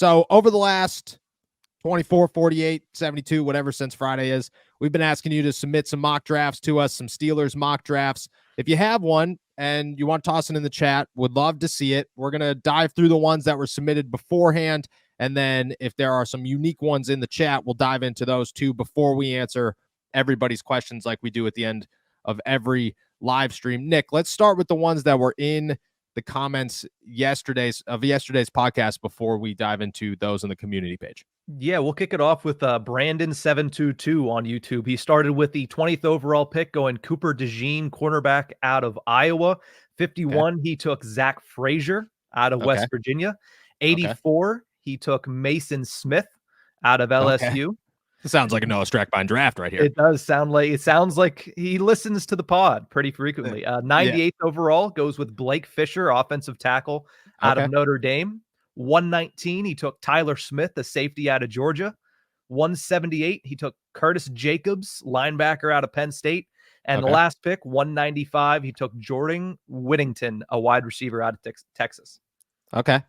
So over the last 24, 48, 72, whatever since Friday is, we've been asking you to submit some mock drafts to us, some Steelers mock drafts. If you have one and you want to toss it in the chat, would love to see it. We're going to dive through the ones that were submitted beforehand. And then if there are some unique ones in the chat, we'll dive into those too before we answer everybody's questions like we do at the end of every live stream. Nick, let's start with the ones that were in the comments yesterday's podcast before we dive into those on the community page. Yeah, we'll kick it off with Brandon722 on YouTube. He started with the 20th overall pick, going Cooper DeJean, cornerback out of Iowa. 51, He took Zach Frazier out of West Virginia. 84, he took Mason Smith out of LSU. It sounds like a Noah Strackbine draft right here. It does sound like he listens to the pod pretty frequently. 98th overall goes with Blake Fisher, offensive tackle out of Notre Dame. 119, he took Tyler Smith, the safety out of Georgia. 178, he took Curtis Jacobs, linebacker out of Penn State. And the last pick, 195, he took Jordan Whittington, a wide receiver out of Texas. Okay.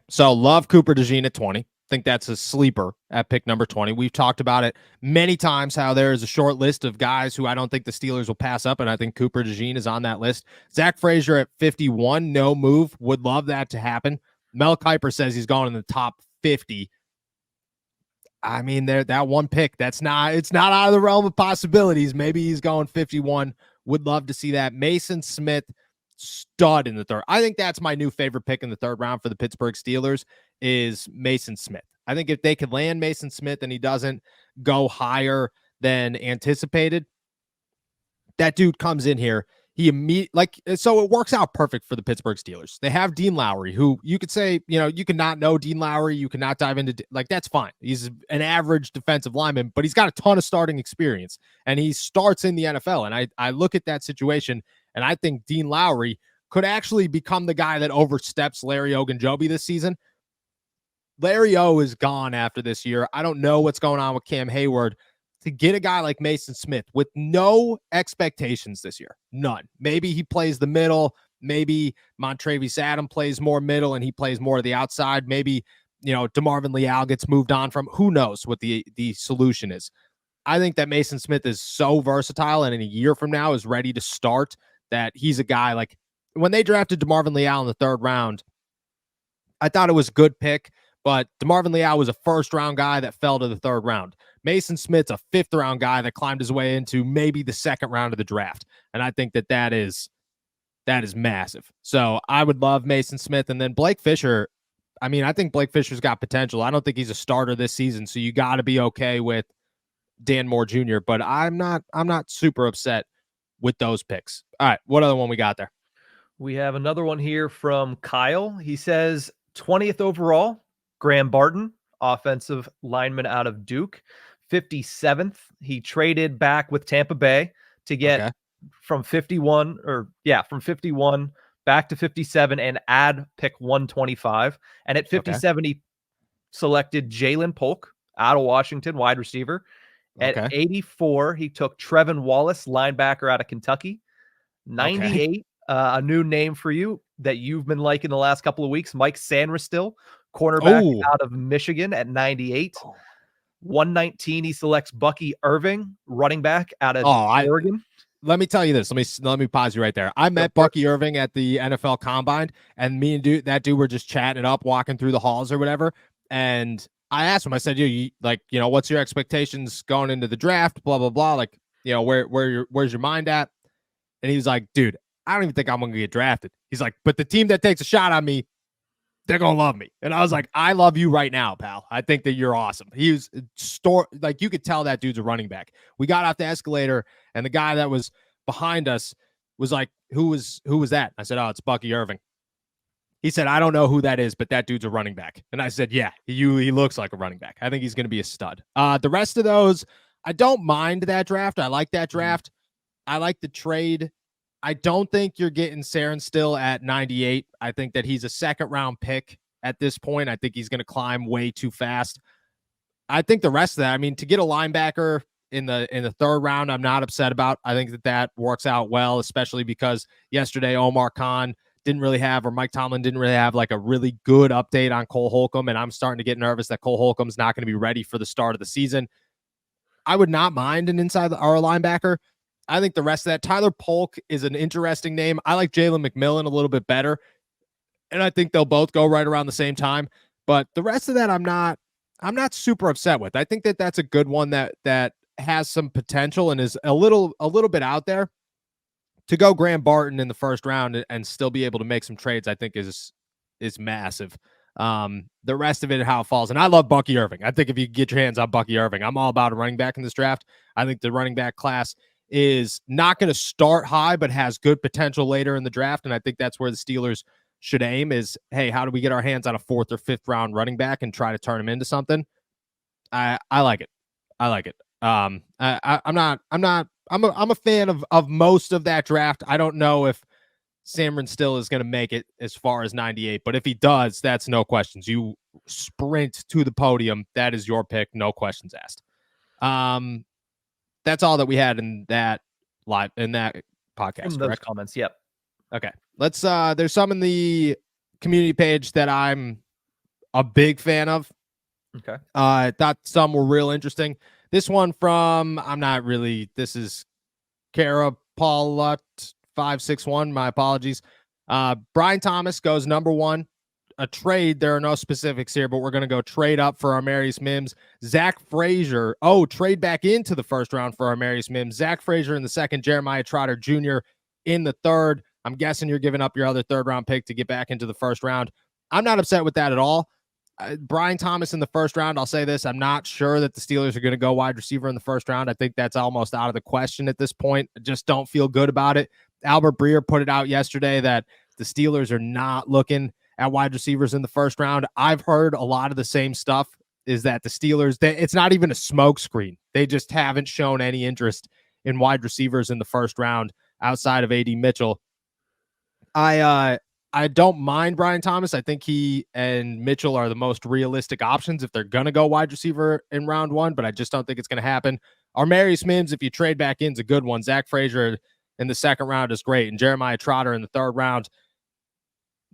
So love Cooper DeJean at 20. Think that's a sleeper at pick number 20. We've talked about it many times, how there is a short list of guys who I don't think the Steelers will pass up, and I think Cooper DeJean is on that list. Zach Frazier at 51, no move. Would love that to happen. Mel Kiper says he's going in the top 50. I mean, that one pick, it's not out of the realm of possibilities. Maybe he's going 51. Would love to see that. Mason Smith, stud in the third. I think that's my new favorite pick in the third round for the Pittsburgh Steelers is Mason Smith. I think if they could land Mason Smith and he doesn't go higher than anticipated, that dude comes in here. So it works out perfect for the Pittsburgh Steelers. They have Dean Lowry, who you could say, you could not know Dean Lowry. You cannot dive into, that's fine. He's an average defensive lineman, but he's got a ton of starting experience and he starts in the NFL. And I look at that situation and I think Dean Lowry could actually become the guy that oversteps Larry Ogunjobi this season. Larry O is gone after this year. I don't know what's going on with Cam Hayward. To get a guy like Mason Smith with no expectations this year, none. Maybe he plays the middle. Maybe Montravius Adams plays more middle and he plays more of the outside. Maybe, DeMarvin Leal gets moved on from. Who knows what the solution is. I think that Mason Smith is so versatile and in a year from now is ready to start, that he's a guy like when they drafted DeMarvin Leal in the third round, I thought it was a good pick, but DeMarvin Leal was a first-round guy that fell to the third round. Mason Smith's a fifth-round guy that climbed his way into maybe the second round of the draft, and I think that is massive. So I would love Mason Smith, and then Blake Fisher. I mean, I think Blake Fisher's got potential. I don't think he's a starter this season, so you got to be okay with Dan Moore Jr., but I'm not super upset with those picks. All right, what other one we got there? We have another one here from Kyle. He says 20th overall, Graham Barton, offensive lineman out of Duke. 57th, he traded back with Tampa Bay to get from 51 back to 57 and add pick 125. And at 57, he selected Jalen Polk out of Washington, wide receiver. At 84, he took Trevin Wallace, linebacker out of Kentucky. 98, a new name for you that you've been liking the last couple of weeks, Mike Sanderstill, cornerback out of Michigan at 98. 119, he selects Bucky Irving, running back out of Oregon. Let me tell you this. Let me pause you right there. I met Bucky Irving at the NFL Combine, and me and that dude were just chatting it up, walking through the halls or whatever. And I asked him, I said, what's your expectations going into the draft? Blah, blah, blah. Where's your mind at? And he was like, dude, I don't even think I'm going to get drafted. He's like, but the team that takes a shot on me, they're going to love me. And I was like, I love you right now, pal. I think that you're awesome. He was you could tell that dude's a running back. We got off the escalator and the guy that was behind us was like, who was that? I said, oh, it's Bucky Irving. He said, I don't know who that is, but that dude's a running back. And I said, yeah, he looks like a running back. I think he's going to be a stud. The rest of those, I don't mind that draft. I like that draft. I like the trade. I don't think you're getting Sanderstill at 98. I think that he's a second-round pick at this point. I think he's going to climb way too fast. I think the rest of that, I mean, to get a linebacker in the third round, I'm not upset about. I think that works out well, especially because yesterday Omar Khan Mike Tomlin didn't really have like a really good update on Cole Holcomb. And I'm starting to get nervous that Cole Holcomb's not going to be ready for the start of the season. I would not mind an inside our linebacker. I think the rest of that, Tyler Polk is an interesting name. I like Jalen McMillan a little bit better. And I think they'll both go right around the same time. But the rest of that, I'm not super upset with. I think that that's a good one that has some potential and is a little bit out there. To go Graham Barton in the first round and still be able to make some trades, I think is massive. The rest of it, how it falls. And I love Bucky Irving. I think if you get your hands on Bucky Irving, I'm all about a running back in this draft. I think the running back class is not going to start high, but has good potential later in the draft. And I think that's where the Steelers should aim is, hey, how do we get our hands on a 4th or 5th round running back and try to turn him into something? I like it. I like it. I'm a fan of most of that draft. I don't know if Samron still is going to make it as far as 98, but if he does, that's no questions. You sprint to the podium. That is your pick. No questions asked. That's all that we had in that podcast. From those comments. Yep. Okay. Let's there's some in the community page that I'm a big fan of. Okay. I thought some were real interesting. This one from this is Cara Paulette 561. My apologies. Brian Thomas goes number 1. A trade. There are no specifics here, but we're going to go trade up for Armarius Mims. Zach Frazier. Oh, trade back into the first round for Armarius Mims. Zach Frazier in the second. Jeremiah Trotter Jr. in the third. I'm guessing you're giving up your other 3rd round pick to get back into the first round. I'm not upset with that at all. Brian Thomas in the first round. I'll say this. I'm not sure that the Steelers are going to go wide receiver in the first round. I think that's almost out of the question at this point. I just don't feel good about it. Albert Breer put it out yesterday that the Steelers are not looking at wide receivers in the first round. I've heard a lot of the same stuff, is that the Steelers, it's not even a smoke screen. They just haven't shown any interest in wide receivers in the first round outside of A.D. Mitchell. I don't mind Brian Thomas. I think he and Mitchell are the most realistic options if they're going to go wide receiver in round 1, but I just don't think it's going to happen. Armarius Mims, if you trade back in, is a good one. Zach Frazier in the second round is great. And Jeremiah Trotter in the third round.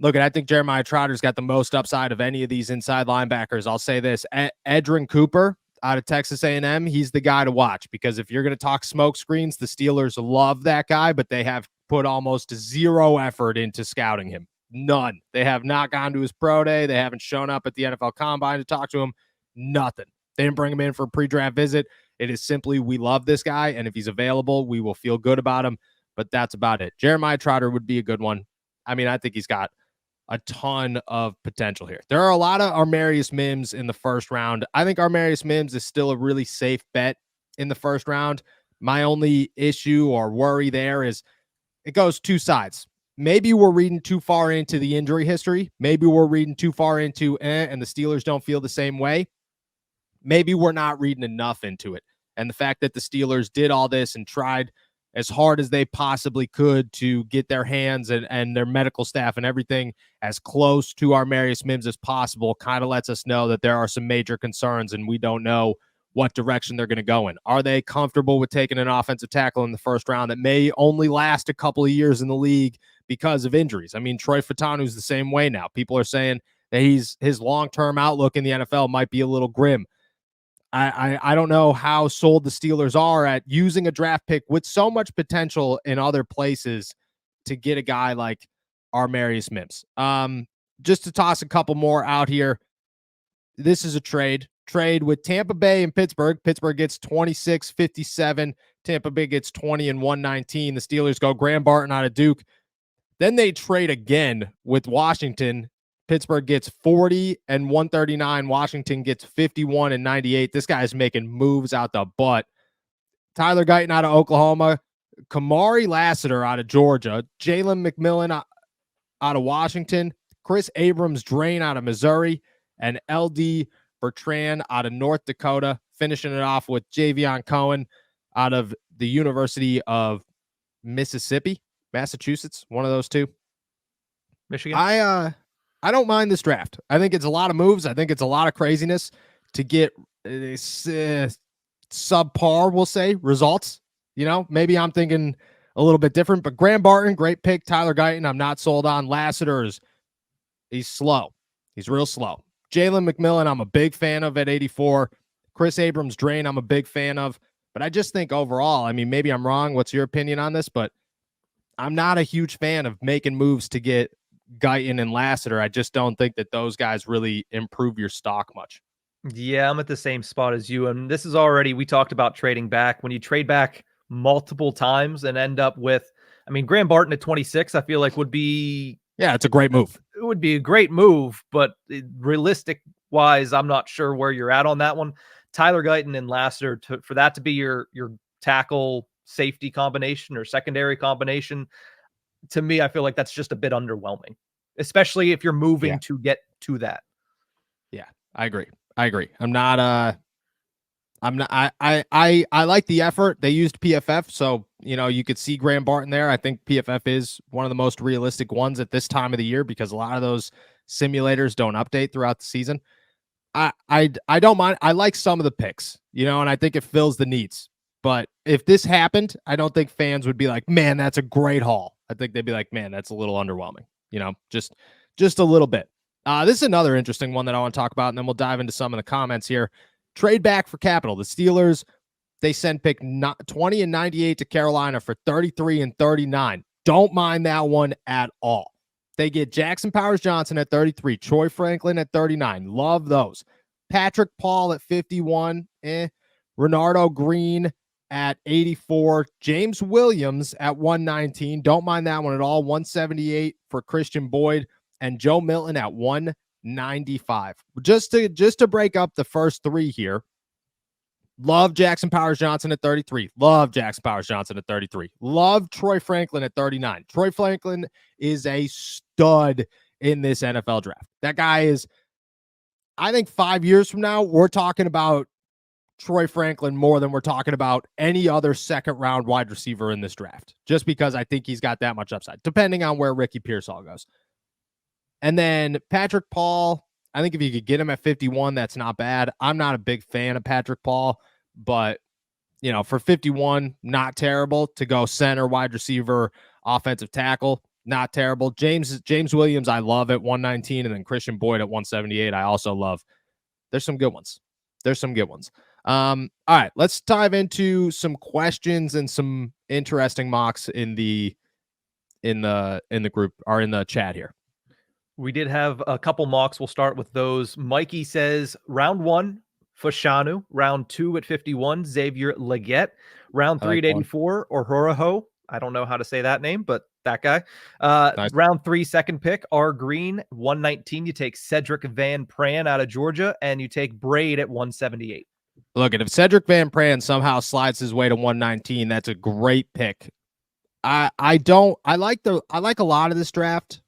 Look, I think Jeremiah Trotter's got the most upside of any of these inside linebackers. I'll say this. Edrin Cooper out of Texas A&M, he's the guy to watch, because if you're going to talk smoke screens, the Steelers love that guy, but they have put almost zero effort into scouting him. None. They have not gone to his pro day. They haven't shown up at the NFL Combine to talk to him. Nothing. They didn't bring him in for a pre-draft visit. It is simply, we love this guy, and if he's available, we will feel good about him, but that's about it. Jeremiah Trotter would be a good one. I mean, I think he's got a ton of potential here. There are a lot of Armarius Mims in the first round. I think Armarius Mims is still a really safe bet in the first round. My only issue or worry there is it goes 2 sides. Maybe we're reading too far into the injury history. Maybe we're reading too far into and the Steelers don't feel the same way. Maybe we're not reading enough into it. And the fact that the Steelers did all this and tried as hard as they possibly could to get their hands and their medical staff and everything as close to Armarius Mims as possible kind of lets us know that there are some major concerns and we don't know what direction they're going to go in. Are they comfortable with taking an offensive tackle in the first round that may only last a couple of years in the league because of injuries? I mean, Troy Fatanu's the same way now. People are saying that his long-term outlook in the NFL might be a little grim. I don't know how sold the Steelers are at using a draft pick with so much potential in other places to get a guy like Armarius Mims. Just to toss a couple more out here. This is a trade with Tampa Bay and Pittsburgh. Pittsburgh gets 26-57. Tampa Bay gets 20 and 119. The Steelers go Graham Barton out of Duke. Then they trade again with Washington. Pittsburgh gets 40 and 139. Washington gets 51 and 98. This guy's making moves out the butt. Tyler Guyton out of Oklahoma. Kamari Lassiter out of Georgia. Jalen McMillan out of Washington. Chris Abrams-Drain out of Missouri. And LD Bertrand out of North Dakota. Finishing it off with Javion Cohen out of the University of Massachusetts. One of those two. Michigan. I don't mind this draft. I think it's a lot of moves. I think it's a lot of craziness to get subpar, we'll say, results. You know, maybe I'm thinking a little bit different. But Graham Barton, great pick. Tyler Guyton, I'm not sold on. Lassiter's, he's slow. He's real slow. Jalen McMillan, I'm a big fan of at 84. Chris Abrams-Drain, I'm a big fan of. But I just think overall, I mean, maybe I'm wrong. What's your opinion on this? But I'm not a huge fan of making moves to get Guyton and Lassiter. I just don't think that those guys really improve your stock much. Yeah, I'm at the same spot as you. And this is already, we talked about trading back. When you trade back multiple times and end up with, I mean, Graham Barton at 26, I feel like would be. Yeah, it's a great move. It would be a great move, but realistic wise, I'm not sure where you're at on that one. Tyler Guyton and Lassiter, for that to be your tackle safety combination or secondary combination, to me, I feel like that's just a bit underwhelming, especially if you're moving to get to that. Yeah, I agree. I like the effort. They used PFF, so you could see Graham Barton there. I think PFF is one of the most realistic ones at this time of the year because a lot of those simulators don't update throughout the season. I don't mind. I like some of the picks, and I think it fills the needs. But if this happened, I don't think fans would be like, man, that's a great haul. I think they'd be like, man, that's a little underwhelming, just a little bit. This is another interesting one that I want to talk about, and then we'll dive into some of the comments here. Trade back for capital. The Steelers, they send pick 20 and 98 to Carolina for 33 and 39. Don't mind that one at all. They get Jackson Powers-Johnson at 33, Troy Franklin at 39. Love those. Patrick Paul at 51. Renardo Green at 84. James Williams at 119. Don't mind that one at all. 178 for Christian Boyd. And Joe Milton at 195. Just to break up the first three here. Love Jackson Powers-Johnson at 33. Love Jackson Powers-Johnson at 33. Love Troy Franklin at 39. Troy Franklin is a stud in this NFL draft. That guy is, I think 5 years from now, we're talking about Troy Franklin more than we're talking about any other second-round wide receiver in this draft, just because I think he's got that much upside, depending on where Ricky Pearsall goes. And then Patrick Paul, I think if you could get him at 51, that's not bad. I'm not a big fan of Patrick Paul, but, for 51, not terrible. To go center, wide receiver, offensive tackle, not terrible. James Williams, I love at 119, and then Christian Boyd at 178, I also love. There's some good ones. All right, let's dive into some questions and some interesting mocks in the group or in the chat here. We did have a couple mocks. We'll start with those. Mikey says round 1, Fashanu. Round 2 at 51, Xavier Legette. Round 3 at 84, Orhoroho. I don't know how to say that name, but that guy. Nice. Round 3, second pick, R. Green. 119, you take Cedric Van Pran out of Georgia, and you take Braid at 178. Look, if Cedric Van Pran somehow slides his way to 119, that's a great pick. I like a lot of this draft.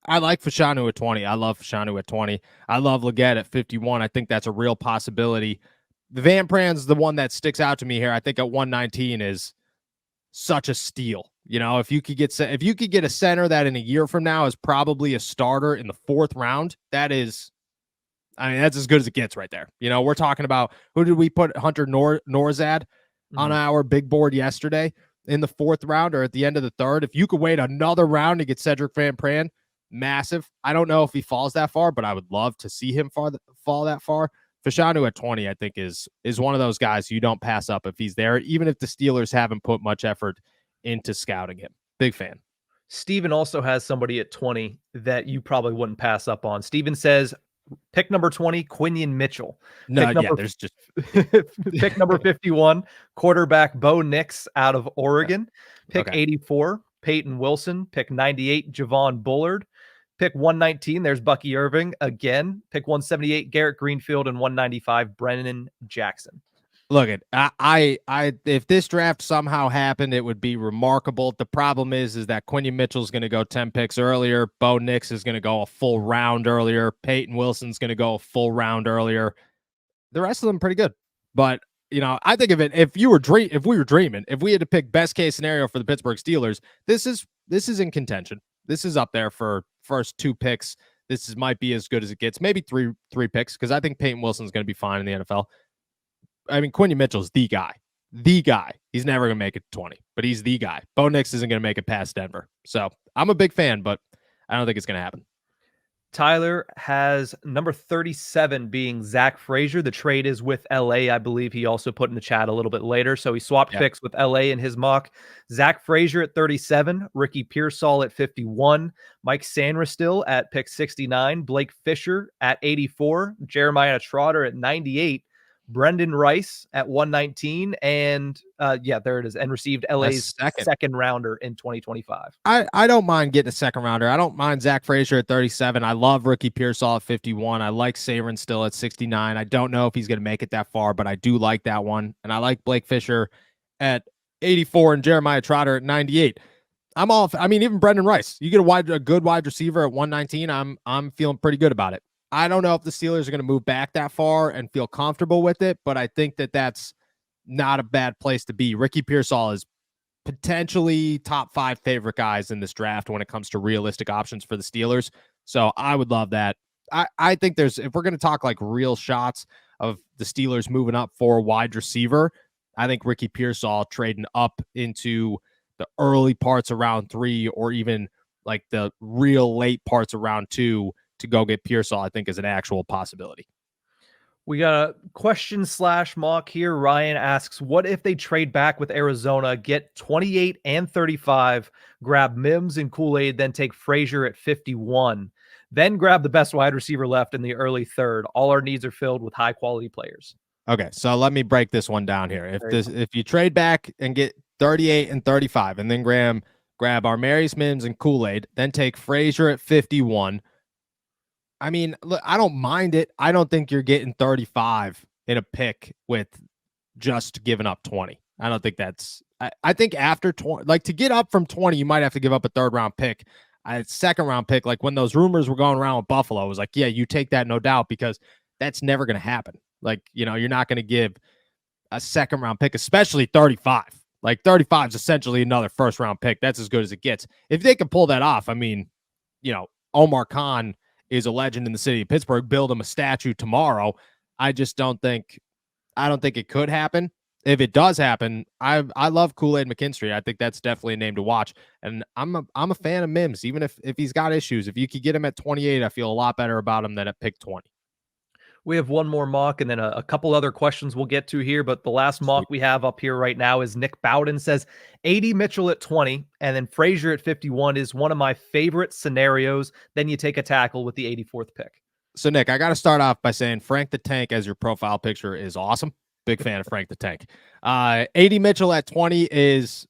I like Fashanu at 20. I love Fashanu at 20. I love Legette at 51. I think that's a real possibility. The Van Pran's the one that sticks out to me here. I think at 119 is such a steal. If you could get a center that in a year from now is probably a starter in the 4th round, that's as good as it gets right there. We're talking about, who did we put Hunter Norzad on our big board yesterday in the 4th round or at the end of the 3rd? If you could wait another round to get Cedric Van Pran, massive. I don't know if he falls that far, but I would love to see him fall that far. Fashanu at 20, I think, is one of those guys you don't pass up if he's there, even if the Steelers haven't put much effort into scouting him. Big fan. Steven also has somebody at 20 that you probably wouldn't pass up on. Steven says, pick number 20, Quinion Mitchell. There's just pick number 51, quarterback Bo Nix out of Oregon. Pick 84, Peyton Wilson. Pick 98, Javon Bullard. Pick 119, there's Bucky Irving again. Pick 178, Garrett Greenfield, and 195, Brennan Jackson. Look, if this draft somehow happened, it would be remarkable. The problem is that Quinion Mitchell's going to go 10 picks earlier. Bo Nix is going to go a full round earlier. Peyton Wilson's going to go a full round earlier. The rest of them pretty good. But, I think if we were dreaming, if we had to pick best case scenario for the Pittsburgh Steelers, this is in contention. This is up there for first 2 picks. Might be as good as it gets. Maybe three picks, because I think Peyton Wilson's going to be fine in the NFL. I mean, Quinion Mitchell's the guy. the guy. He's never going to make it to 20, but he's the guy. Bo Nix isn't going to make it past Denver. So I'm a big fan, but I don't think it's going to happen. Tyler has number 37 being Zach Frazier. The trade is with LA. I believe he also put in the chat a little bit later. So he swapped picks with LA in his mock. Zach Frazier at 37, Ricky Pearsall at 51, Mike Sanderstill at pick 69, Blake Fisher at 84, Jeremiah Trotter at 98, Brendan Rice at 119, and there it is, and received LA's second rounder in 2025. I don't mind getting a second rounder. I don't mind Zach Frazier at 37. I love Ricky Pearsall at 51. I like Saban still at 69. I don't know if he's going to make it that far, but I do like that one. And I like Blake Fisher at 84 and Jeremiah Trotter at 98. I'm all. I mean, even Brendan Rice. You get a good wide receiver at 119. I'm feeling pretty good about it. I don't know if the Steelers are going to move back that far and feel comfortable with it, but I think that that's not a bad place to be. Ricky Pearsall is potentially top 5 favorite guys in this draft when it comes to realistic options for the Steelers. So I would love that. I think if we're going to talk like real shots of the Steelers moving up for a wide receiver, I think Ricky Pearsall trading up into the early parts of round 3 or even like the real late parts of round 2 to go get Pearsall, I think is an actual possibility. We got a question/mock here. Ryan asks, what if they trade back with Arizona, get 28 and 35, grab Mims and Kool-Aid, then take Frazier at 51, then grab the best wide receiver left in the early third? All our needs are filled with high-quality players. Okay, so let me break this one down here. If you trade back and get 38 and 35 and then grab Armarius Mims and Kool-Aid, then take Frazier at 51, I mean, look, I don't mind it. I don't think you're getting 35 in a pick with just giving up 20. I don't think that's I think after 20, like to get up from 20, you might have to give up a 3rd round pick. A 2nd round pick, like when those rumors were going around with Buffalo, it was like, yeah, you take that, no doubt, because that's never going to happen. Like, you're not going to give a 2nd round pick, especially 35. Like 35 is essentially another 1st round pick. That's as good as it gets. If they can pull that off, I mean, Omar Khan is a legend in the city of Pittsburgh. Build him a statue tomorrow. I just don't think it could happen. If it does happen, I love Kool-Aid McKinstry. I think that's definitely a name to watch. And I'm a fan of Mims, even if he's got issues. If you could get him at 28, I feel a lot better about him than at pick 20. We have one more mock and then a couple other questions we'll get to here. But the last mock we have up here right now is Nick Bowden says 80 Mitchell at 20 and then Frazier at 51 is one of my favorite scenarios. Then you take a tackle with the 84th pick. So, Nick, I got to start off by saying Frank the Tank as your profile picture is awesome. Big fan of Frank the Tank. 80 Mitchell at 20 is,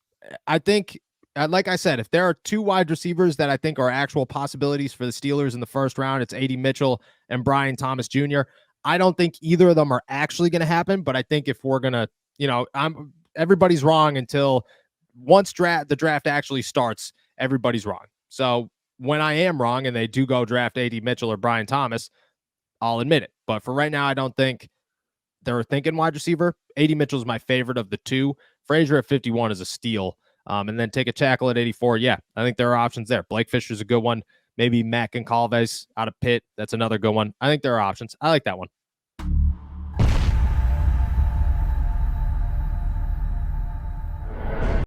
I think, like I said, if there are 2 wide receivers that I think are actual possibilities for the Steelers in the 1st round, it's 80 Mitchell and Brian Thomas Jr. I don't think either of them are actually going to happen, but I think if we're going to, everybody's wrong until once the draft actually starts, everybody's wrong. So when I am wrong and they do go draft 80 Mitchell or Brian Thomas, I'll admit it. But for right now, I don't think they're thinking wide receiver. 80 Mitchell is my favorite of the 2. Frazier at 51 is a steal. And then take a tackle at 84. Yeah, I think there are options there. Blake Fisher's a good one. Maybe Matt Goncalves out of Pitt. That's another good one. I think there are options. I like that one.